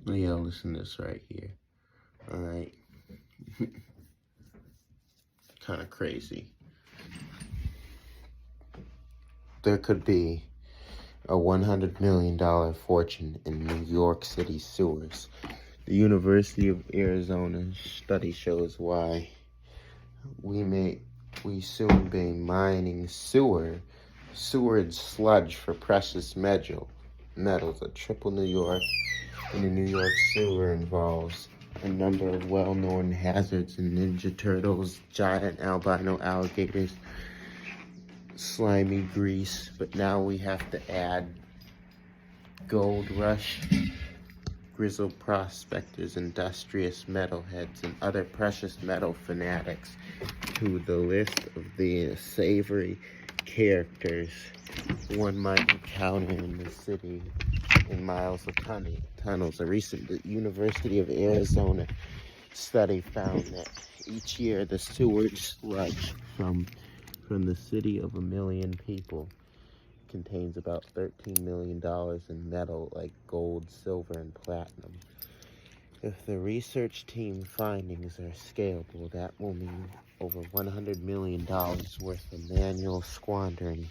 Yeah, listen to this right here. All right. Kind of crazy. There could be a $100 million fortune in New York City sewers. The University of Arizona study shows why we soon be mining sewerage sludge for precious metals. A triple New York in the New York sewer involves a number of well-known hazards and Ninja Turtles, giant albino alligators, slimy grease, but now we have to add gold rush, grizzled prospectors, industrious metalheads, and other precious metal fanatics to the list of the savory characters one might encounter in the city in miles of tunnels. A recent University of Arizona study found that each year the sewage sludge from the city of 1 million people contains about $13 million in metal like gold, silver, and platinum. If the research team findings are scalable, that will mean over $100 million worth of manual squandering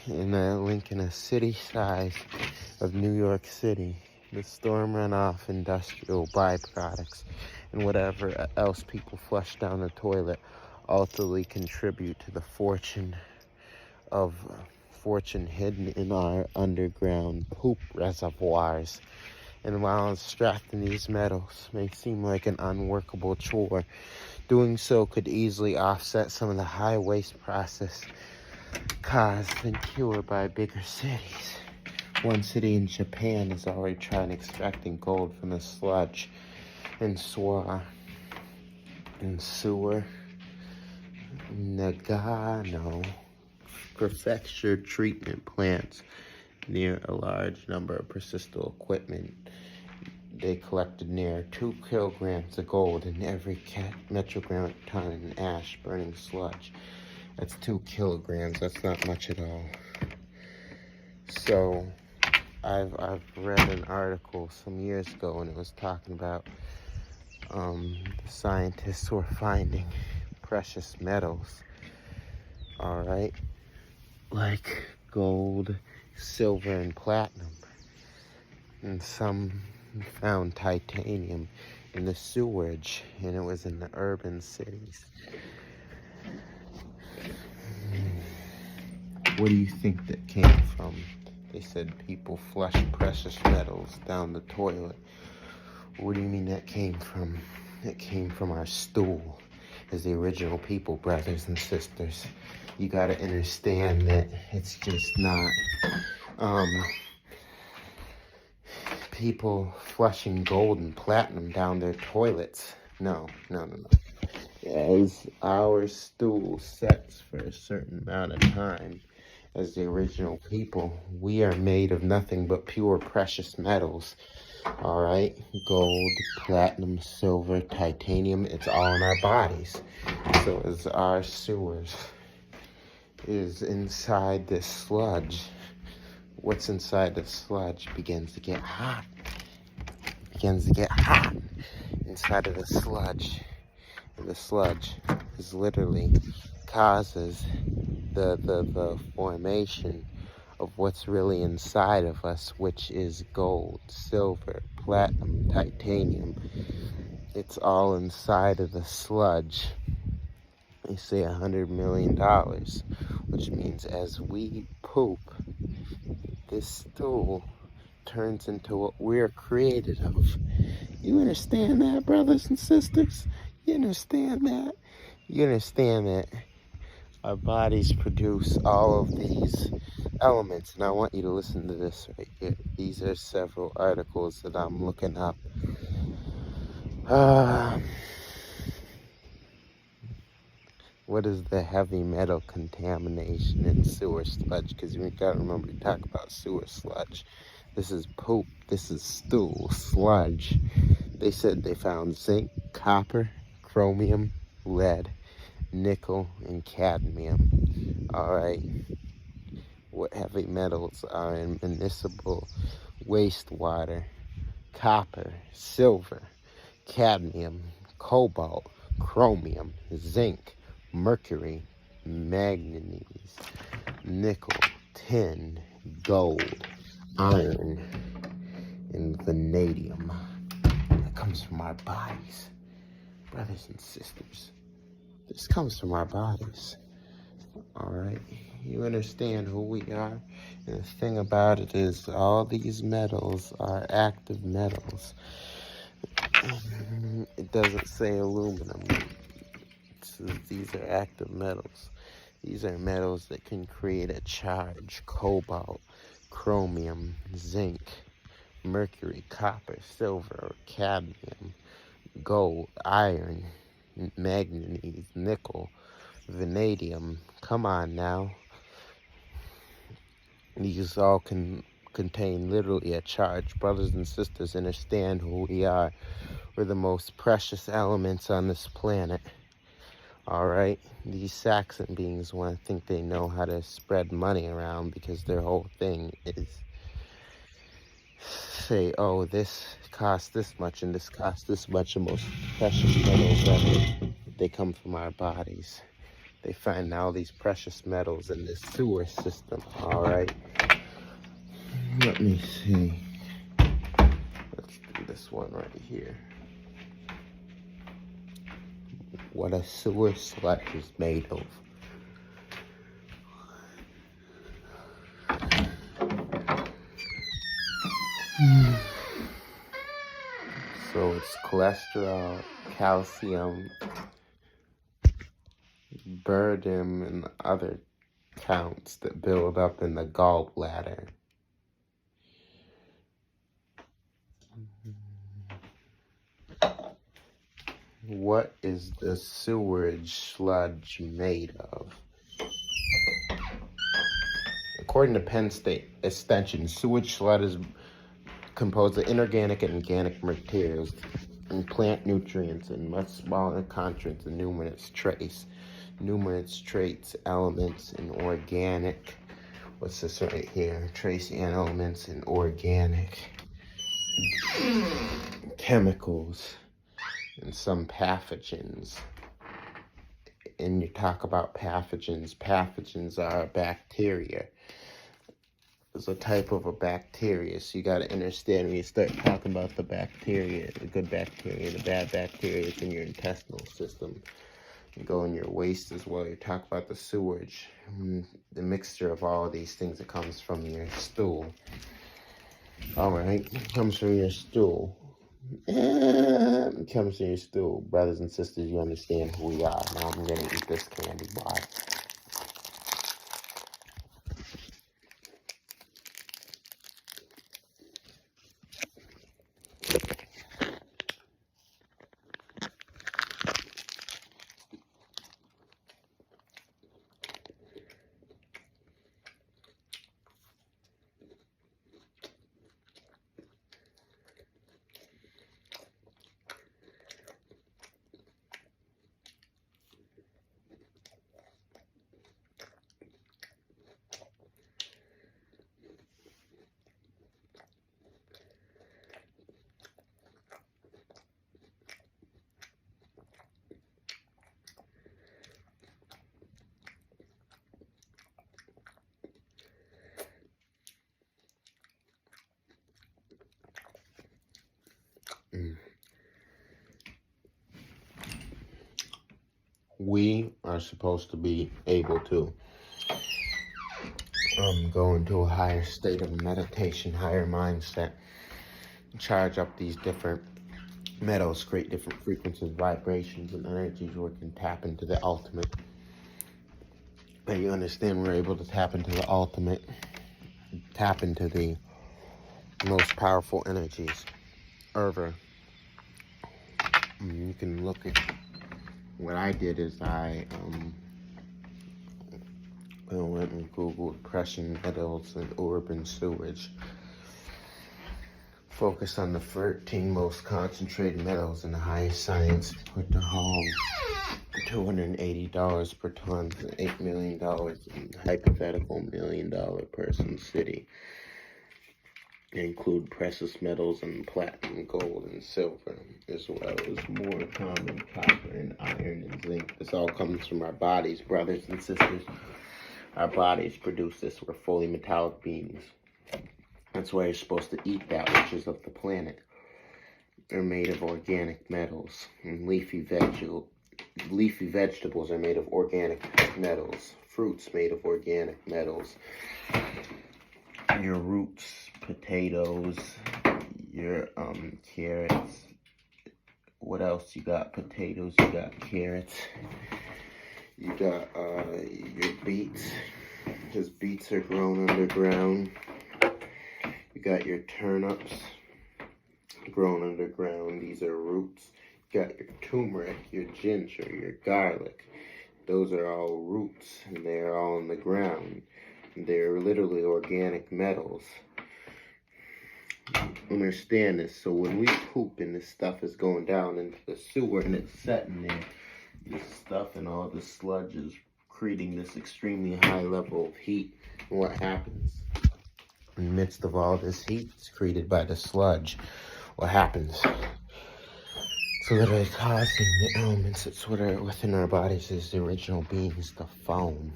in a link in a city size of New York City. The storm runoff, industrial byproducts, and whatever else people flush down the toilet ultimately contribute to the fortune hidden in our underground poop reservoirs. And while extracting these metals may seem like an unworkable chore, doing so could easily offset some of the high waste process caused and cured by bigger cities. One city in Japan is already trying extracting gold from the sludge and sewer Nagano prefecture treatment plants near a large number of persistent equipment. They collected near 2 kilograms of gold in every metric ton in ash burning sludge. That's 2 kilograms. That's not much at all. So I've read an article some years ago, and it was talking about the scientists who are finding precious metals, all right, like gold, silver, and platinum, and some found titanium in the sewage, and it was in the urban cities. What do you think that came from? They said people flush precious metals down the toilet. What do you mean that came from? It came from our stool as the original people, brothers and sisters. You gotta understand that it's just not people flushing gold and platinum down their toilets. No. As our stool sets for a certain amount of time, as the original people, we are made of nothing but pure precious metals. All right, gold, platinum, silver, titanium, it's all in our bodies. So as our sewers is inside this sludge, what's inside the sludge begins to get hot. Inside of the sludge. And the sludge is literally causes the formation of what's really inside of us, which is gold, silver, platinum, titanium. It's all inside of the sludge. They say $100 million, which means as we poop, this stool turns into what we're created of. You understand that, brothers and sisters? You understand that? You understand that our bodies produce all of these elements, and I want you to listen to this right here. These are several articles that I'm looking up. What is the heavy metal contamination in sewer sludge? Because we gotta remember to talk about sewer sludge. This is poop. This is stool, sludge. They said they found zinc, copper, chromium, lead, nickel, and cadmium. All right. What heavy metals are in municipal wastewater copper, silver, cadmium, cobalt, chromium, zinc, mercury, manganese, nickel, tin, gold, iron, and vanadium. That comes from our bodies, brothers and sisters. This comes from our bodies. All right, you understand who we are? And the thing about it is, all these metals are active metals. It doesn't say aluminum. It says these are active metals. These are metals that can create a charge: cobalt, chromium, zinc, mercury, copper, silver, cadmium, gold, iron, manganese, nickel, vanadium. Come on now. These all can contain literally a charge. Brothers and sisters, understand who we are. We're the most precious elements on this planet. All right? These Saxon beings want to think they know how to spread money around, because their whole thing is say, oh, this costs this much and this costs this much. The most precious metals ever, they come from our bodies. They find all these precious metals in this sewer system. All right? Let me see. Let's do this one right here. What a sewer sludge is made of. So it's cholesterol, calcium, barium, and other counts that build up in the gallbladder. What is the sewage sludge made of? According to Penn State Extension, sewage sludge is composed of inorganic and organic materials and plant nutrients and much smaller contents and numerous traits, elements, and organic. What's this right here? Trace elements and organic chemicals and some pathogens. And you talk about pathogens. Pathogens are bacteria. It's a type of a bacteria, so you got to understand when you start talking about the bacteria, the good bacteria, the bad bacteria, it's in your intestinal system. You go in your waste as well. You talk about the sewage, the mixture of all of these things that comes from your stool. All right, it comes from your stool. It comes from your stool. Brothers and sisters, you understand who we are. Now I'm going to eat this candy bar. We are supposed to be able to go into a higher state of meditation, higher mindset, charge up these different metals, create different frequencies, vibrations, and energies where we can tap into the ultimate. And you understand we're able to tap into the ultimate, tap into the most powerful energies ever. You can look at what I did is I went and Googled precious metals and urban sewage. Focused on the 13 most concentrated metals in the highest science. Put the home $280 per ton for $8 million in hypothetical $1 million person city. They include precious metals and platinum, gold, and silver, as well as more common copper and iron and zinc. This all comes from our bodies, brothers and sisters. Our bodies produce this. We're fully metallic beings. That's why you're supposed to eat that which is of the planet. They're made of organic metals, and leafy vegetables are made of organic metals. Fruits made of organic metals. Your roots, potatoes, your carrots. What else you got? Potatoes, you got carrots. You got your beets, because beets are grown underground. You got your turnips grown underground. These are roots. You got your turmeric, your ginger, your garlic. Those are all roots, and they're all in the ground. They're literally organic metals. Understand this. So when we poop and this stuff is going down into the sewer and it's setting there, this stuff and all the sludge is creating this extremely high level of heat. And what happens? In the midst of all this heat, it's created by the sludge. What happens? It's literally causing the elements that's within our bodies is the original beings, the foam.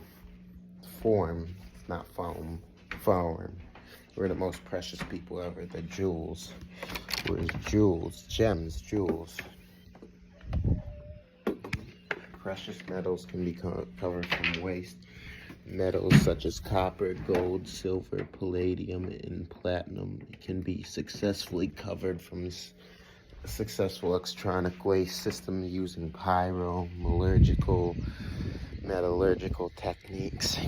Form, not foam, form. We're the most precious people ever, the jewels. We're jewels, gems, jewels. Precious metals can be covered from waste. Metals such as copper, gold, silver, palladium, and platinum can be successfully covered from a successful electronic waste system using metallurgical techniques.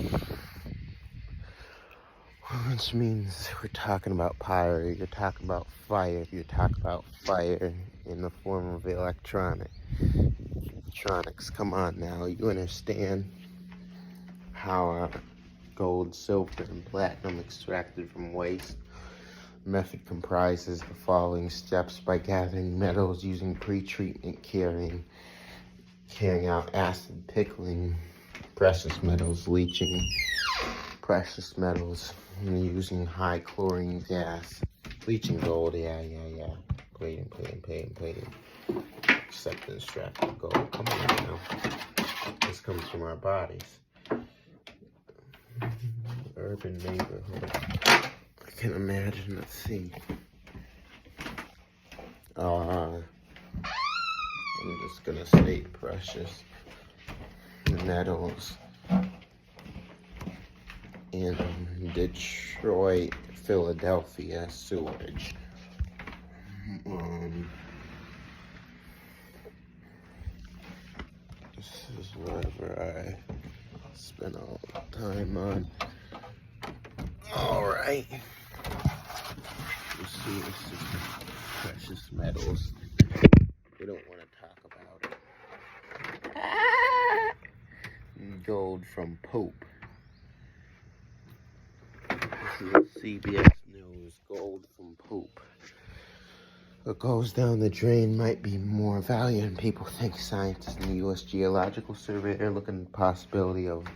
Which means we're talking about pyro, you're talking about fire, you're talking about fire in the form of electronics. Come on now, you understand how gold, silver, and platinum extracted from waste. Method comprises the following steps: by gathering metals using pre-treatment, carrying out acid pickling, precious metals, leaching precious metals, and using high chlorine gas, bleaching gold, plating, accept and extract the gold. Come on now, this comes from our bodies. Urban neighborhood. I can imagine. Let's see. I'm just gonna state precious metals in Detroit, Philadelphia sewage. This is whatever I spent all the time on. Alright. You see, this is precious metals. We don't want to talk about it. Gold from poop. This is CBS News. Gold from poop. What goes down the drain might be more value than people think. Scientists in the U.S. Geological Survey are looking at the possibility of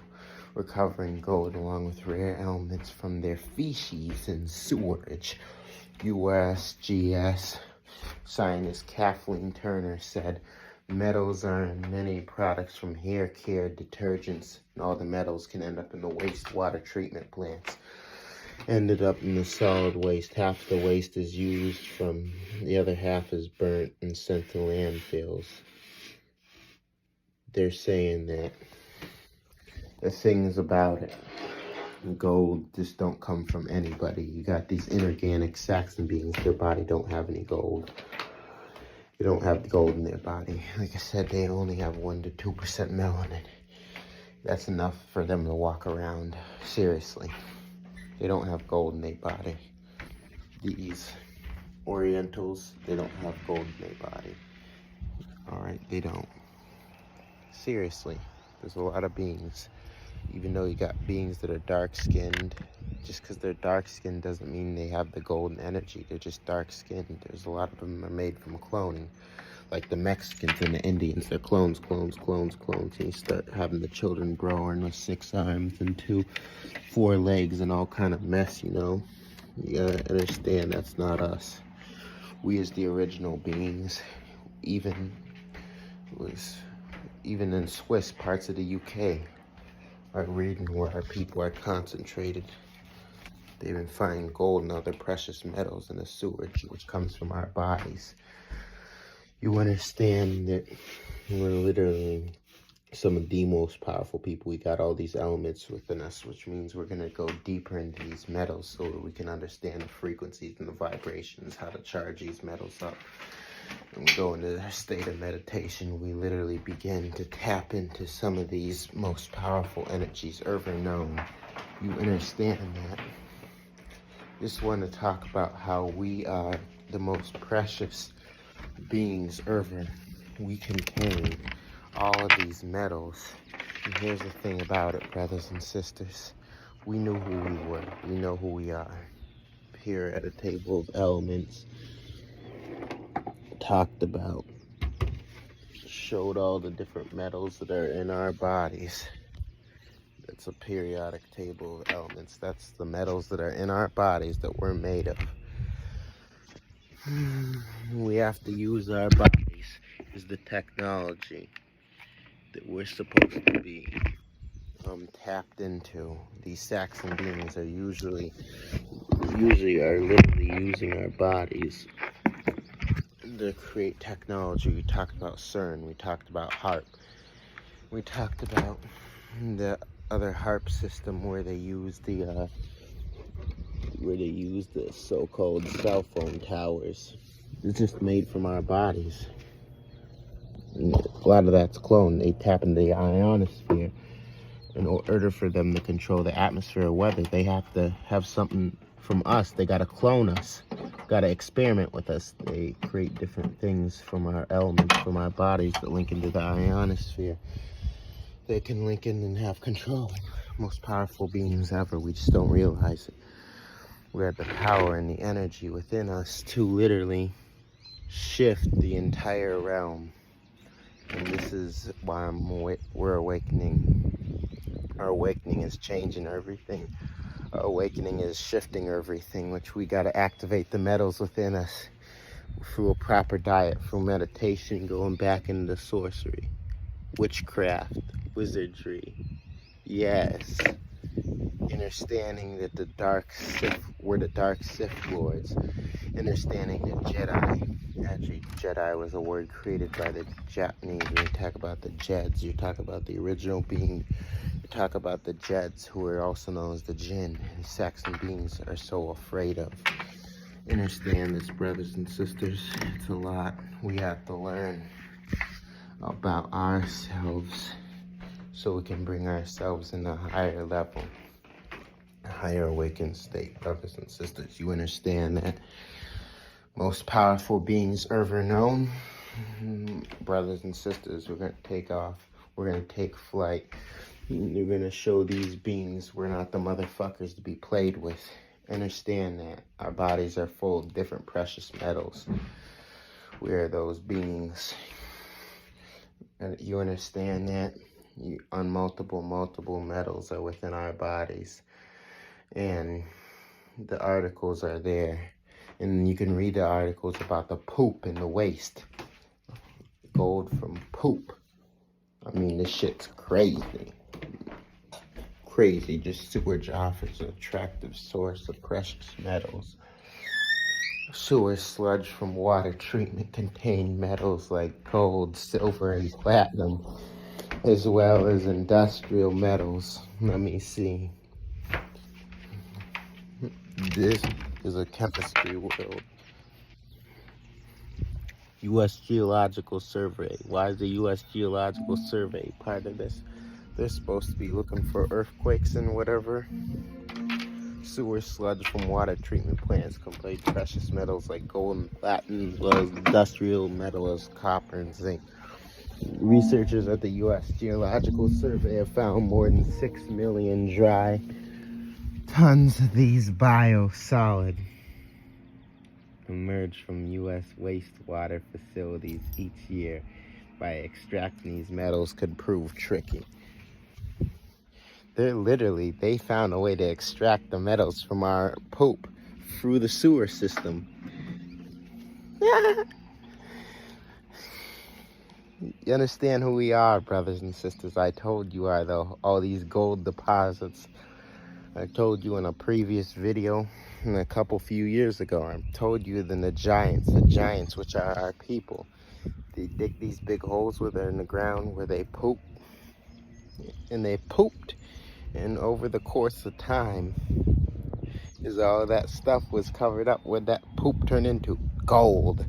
recovering gold along with rare elements from their feces and sewage. USGS scientist Kathleen Turner said metals are in many products from hair care, detergents, and all the metals can end up in the wastewater treatment plants. Ended up in the solid waste. Half the waste is used, from the other half is burnt and sent to landfills. They're saying that the things about it, gold just don't come from anybody. You got these inorganic Saxon beings, their body don't have any gold. They don't have gold in their body. Like I said, they only have 1 to 2% melanin. That's enough for them to walk around. Seriously. They don't have gold in their body. These Orientals, they don't have gold in their body. Alright, they don't. Seriously. There's a lot of beings. Even though you got beings that are dark-skinned, just because they're dark-skinned doesn't mean they have the golden energy. They're just dark-skinned. There's a lot of them are made from cloning. Like the Mexicans and the Indians, they're clones. And you start having the children growing with 6 arms and 4 legs and all kind of mess, you know. You gotta understand that's not us. We as the original beings, even in Swiss parts of the UK, are reading where our people are concentrated. They've been finding gold and other precious metals in the sewage, which comes from our bodies. You understand that we're literally some of the most powerful people. We got all these elements within us, which means we're going to go deeper into these metals so that we can understand the frequencies and the vibrations, how to charge these metals up. And we go into a state of meditation. We literally begin to tap into some of these most powerful energies ever known. You understand that? Just want to talk about how we are the most precious beings ever. We contain all of these metals. And here's the thing about it, brothers and sisters. We knew who we were. We know who we are. Here at a table of elements, talked about, showed all the different metals that are in our bodies. That's a periodic table of elements. That's the metals that are in our bodies that we're made of. We have to use our bodies as the technology that we're supposed to be tapped into. These Saxon beings are usually are literally using our bodies to create technology. We talked about CERN, we talked about HARP, we talked about the other HARP system where they use the so-called cell phone towers. It's just made from our bodies. And a lot of that's cloned. They tap into the ionosphere. In order for them to control the atmosphere or weather, they have to have something from us. They got to clone us, got to experiment with us. They create different things from our elements, from our bodies that link into the ionosphere. They can link in and have control. Most powerful beings ever. We just don't realize it. We have the power and the energy within us to literally shift the entire realm. And this is why we're awakening. Our awakening is changing everything. Our awakening is shifting everything, which we got to activate the metals within us through a proper diet, through meditation, going back into sorcery, witchcraft, wizardry. Yes. Understanding that we're the dark Sith lords. Understanding that Jedi was a word created by the Japanese. When you talk about the Jeds, you talk about the original being. You talk about the Jeds, who are also known as the Jinn. The Saxon beings are so afraid of. Understand this, brothers and sisters. It's a lot. We have to learn about ourselves so we can bring ourselves in a higher level, a higher awakened state, brothers and sisters. You understand that? Most powerful beings ever known. Brothers and sisters, we're going to take off. We're going to take flight. You're going to show these beings we're not the motherfuckers to be played with. Understand that. Our bodies are full of different precious metals. We are those beings. You understand that? Multiple metals are within our bodies. And the articles are there. And you can read the articles about the poop and the waste. Gold from poop. I mean, this shit's crazy. Crazy. Just sewage offers an attractive source of precious metals. Sewer sludge from water treatment contain metals like gold, silver, and platinum, as well as industrial metals. Let me see. This is a chemistry world. U.S. Geological Survey. Why is the U.S. Geological Survey part of this? They're supposed to be looking for earthquakes and whatever. Sewer sludge from water treatment plants contain precious metals like gold and platinum, as well as industrial metals, copper and zinc. Researchers at the U.S. Geological Survey have found more than 6 million dry tons of these biosolid emerge from U.S. wastewater facilities each year. By extracting these metals could prove tricky. They found a way to extract the metals from our poop through the sewer system. You understand who we are, brothers and sisters. I told you are, though. All these gold deposits. I told you in a previous video, a few years ago, I told you the giants, which are our people. They dig these big holes where they're in the ground, where they poop. And they pooped. And over the course of time, is all that stuff was covered up. What that poop turned into? Gold,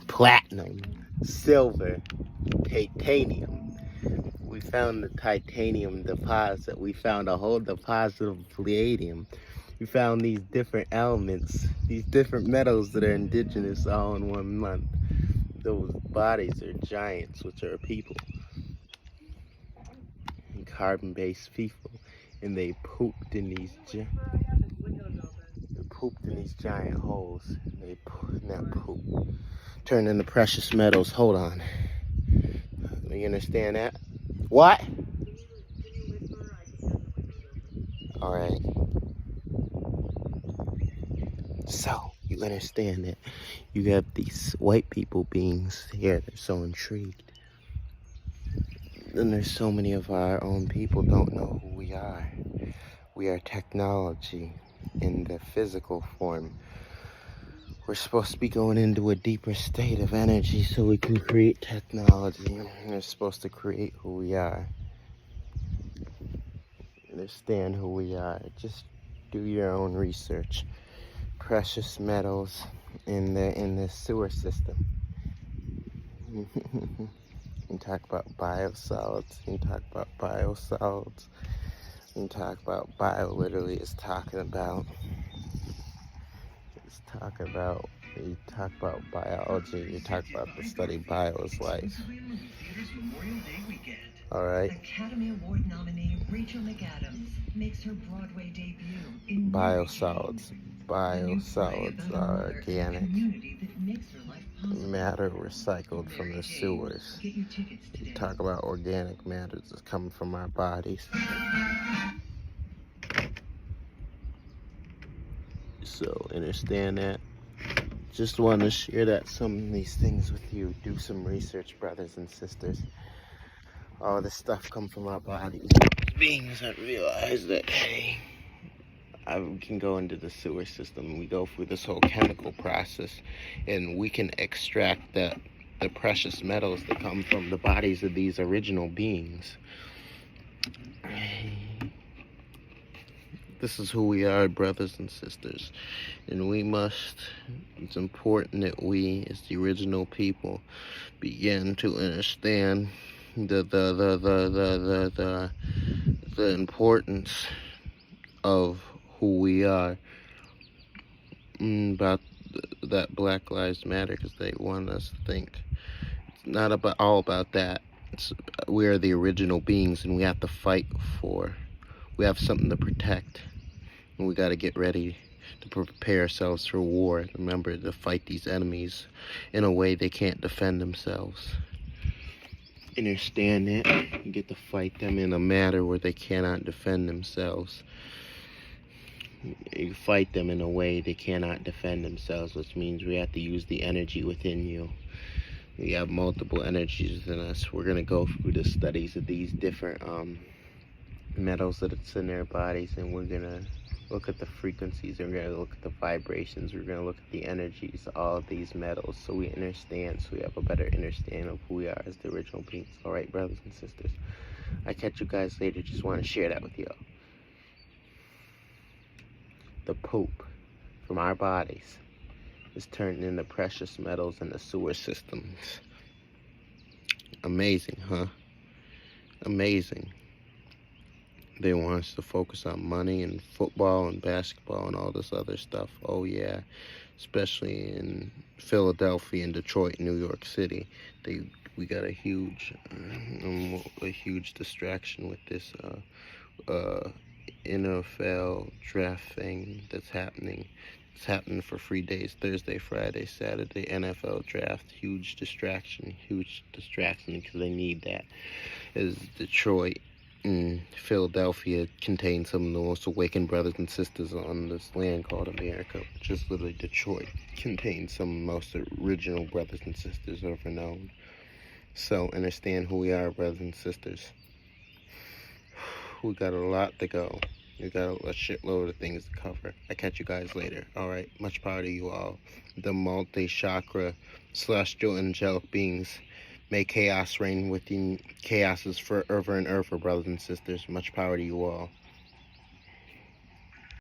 platinum, silver, titanium. We found the titanium deposit. We found a whole deposit of palladium. We found these different elements, these different metals that are indigenous all in 1 month. Those bodies are giants, which are people. Carbon-based people. And they pooped in these giant holes. That poop turned into precious metals. Hold on. You understand that? What? All right. So, you understand that you have these white people beings here. They're so intrigued. And there's so many of our own people don't know who we are. We are technology in the physical form. We're supposed to be going into a deeper state of energy so we can create technology. We're supposed to create who we are. Understand who we are. Just do your own research. Precious metals in the sewer system. You talk about biosolids. You talk about biosolids. You talk about bio. Literally, it's talking about. You talk about biology. You talk about the study bio is life. All right. Academy Award nominee Rachel McAdams makes her Broadway debut in biosolids. Biosolids are organic matter recycled from the sewers. You talk about organic matter that's coming from our bodies. So understand that. Just want to share that some of these things with you. Do some research, brothers and sisters. All this stuff come from our bodies. Beings that realize that, hey, I can go into the sewer system and we go through this whole chemical process and we can extract the precious metals that come from the bodies of these original beings. This is who we are, brothers and sisters, and it's important that we, as the original people, begin to understand the importance of who we are, about that Black Lives Matter, because they want us to think it's not all about that. We are the original beings, and we have to fight for. We have something to protect, and we got to get ready to prepare ourselves for war. Remember, to fight these enemies in a way they can't defend themselves. Understand that? You get to fight them in a matter where they cannot defend themselves. You fight them in a way they cannot defend themselves, which means we have to use the energy within you. We have multiple energies within us. We're going to go through the studies of these different metals that's in their bodies, and we're going to look at the frequencies, and we're going to look at the vibrations, we're going to look at the energies of all of these metals, so we understand, so we have a better understanding of who we are as the original beings. All right, brothers and sisters, I catch you guys later. Just want to share that with you. The poop from our bodies is turned into precious metals in the sewer systems. Amazing, huh? Amazing. They want us to focus on money and football and basketball and all this other stuff. Oh yeah, especially in Philadelphia and Detroit, New York City. We got a huge distraction with this NFL draft thing that's happening. It's happening for 3 days: Thursday, Friday, Saturday. NFL draft, huge distraction because they need that. Is Detroit Philadelphia contains some of the most awakened brothers and sisters on this land called America, which is literally Detroit, contains some of the most original brothers and sisters ever known. So understand who we are, brothers and sisters. We got a lot to go. We got a shitload of things to cover. I catch you guys later. Alright, much power to you all. The multi-chakra celestial angelic beings. May chaos reign within. Chaos is forever and ever, brothers and sisters. Much power to you all.